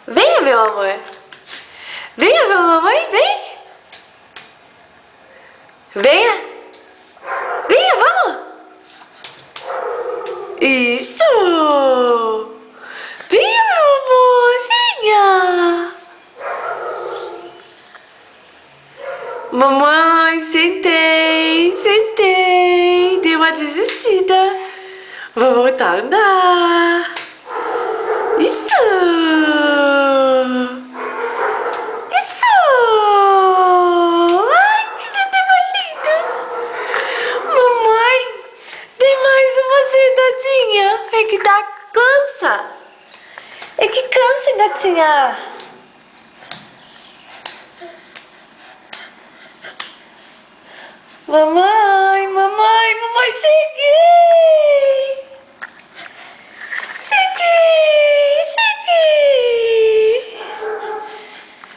Venha, meu amor. Venha, meu mamãe, vem. Venha. Venha, vamos. Isso. Venha, meu amor, venha. Mamãe, sentei. Dei uma desistida. Vou voltar a andar. Isso. Ai, que neném lindo. Mamãe, tem mais uma sentadinha. É que cansa. É que cansa, gatinha. Mamãe, cheguei. Cheguei.